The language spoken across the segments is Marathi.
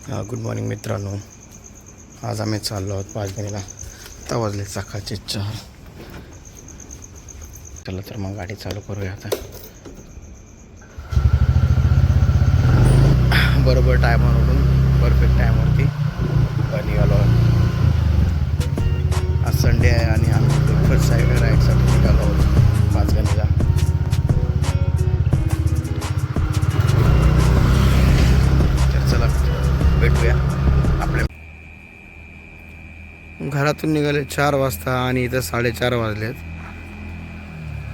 गुड मॉर्निंग मित्रांनो. आज आम्ही चाललो आहोत पाचगणीला. आता वाजले सकाळचे 4. चला तर मग गाडी चालू करूया आता. बरोबर टायमावरून परफेक्ट टायमावरती निघालो. आज संडे आहे आणि आम्ही फर्स्ट साईड राईडसाठी निघालो आहोत पाचगणीला. तर चला भेटूया. आपल्या घरातून निघाले 4 वाजता आणि इथं 4:30 वाजलेत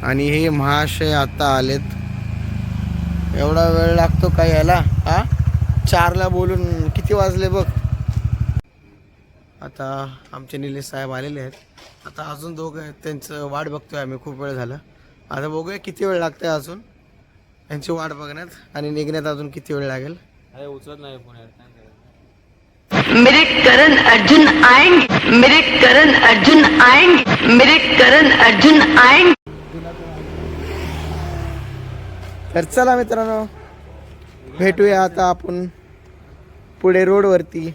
आणि हे महाशय आता आलेत. एवढा वेळ लागतो का याला? 4ला बोलून किती वाजले बघ. आता आमचे निलेश साहेब आलेले आहेत. आता अजून दोघं आहेत, त्यांचं वाट बघतोय आम्ही. खूप वेळ झाला. आता बघूया किती वेळ लागतंय अजून त्यांची वाट बघण्यात आणि निघण्यात अजून किती वेळ लागेल. उचलत नाही फोन. मेरे करण अर्जुन आएंगे, मेरे करण अर्जुन आएंगे, मेरे करण अर्जुन आएंगे. तर चला मित्रांनो, भेटूया आता आपण पुढे रोडवरती.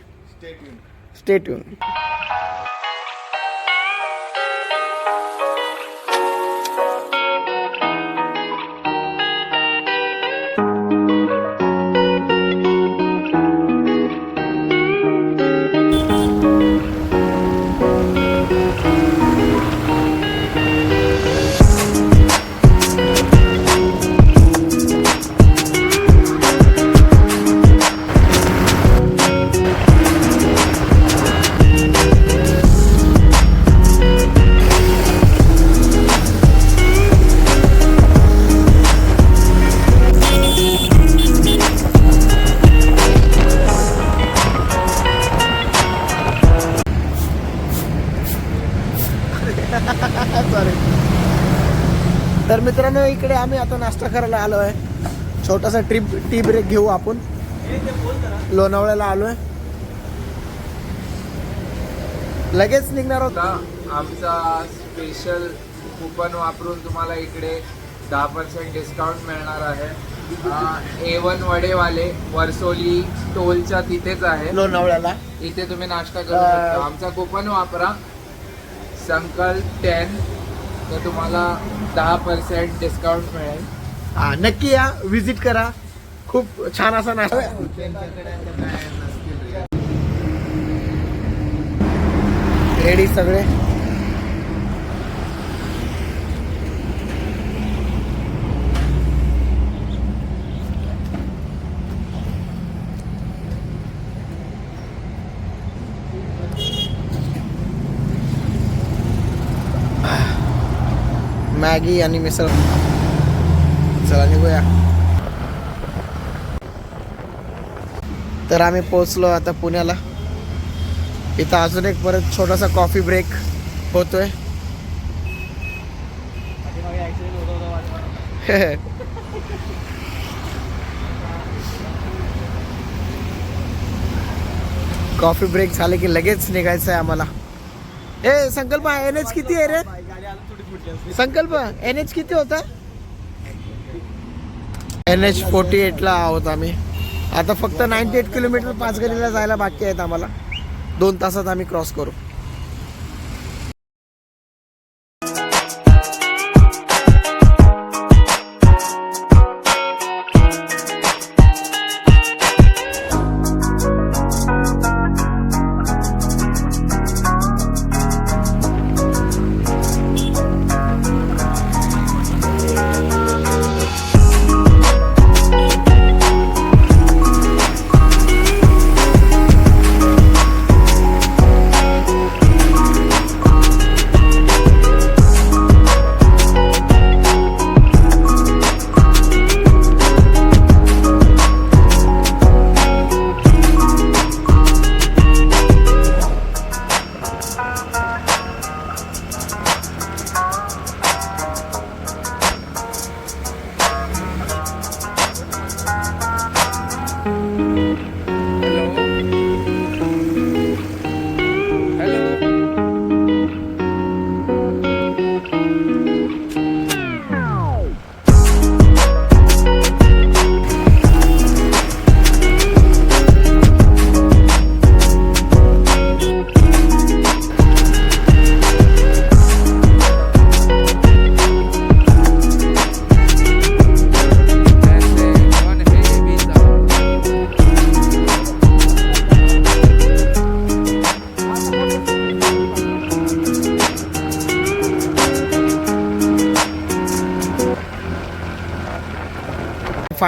Stay tune. तर मित्रांनो, इकडे आम्ही आता नाश्ता करायला आलो आहे. छोटासा टी ब्रेक घेऊ आपण. लोणावळ्याला आलोय, लगेच निघणार आहोत. आमचा स्पेशल कुपन वापरून तुम्हाला इकडे 10% डिस्काउंट मिळणार आहे. A1 वडेवाले वर्सोली टोलच्या तिथेच आहे लोणावळ्याला. इथे तुम्ही नाश्ता करू शकता. आमचा कुपन वापरा संकल्प 10, तर तुम्हाला 10% डिस्काउंट मिळेल. नक्की या, विजिट करा. खूप छान असा नाश्ता. रेडी सगळे. मॅगी आणि मिसळ. चला निघूया. तर आम्ही पोहोचलो आता पुण्याला. इथं अजून एक परत छोटासा कॉफी ब्रेक होतोय. कॉफी ब्रेक झाले की लगेच निघायचं आहे आम्हाला. संकल्प NH किती आहे रे? संकल्प NH किती होता? NH 48ला आहोत आम्ही. आता फक्त 98 किलोमीटर पाचगणीला जायला बाकी आहेत आम्हाला. 2 तासात आम्ही क्रॉस करू.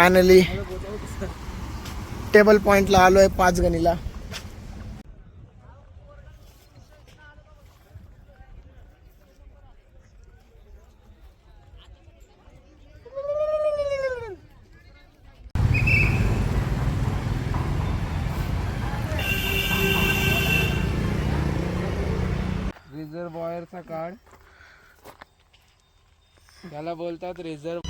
फायनली टेबल पॉइंटला आलो आहे 5 गणीला. रिझर्वॉयरचा काढ, त्याला बोलतात रिझर्व.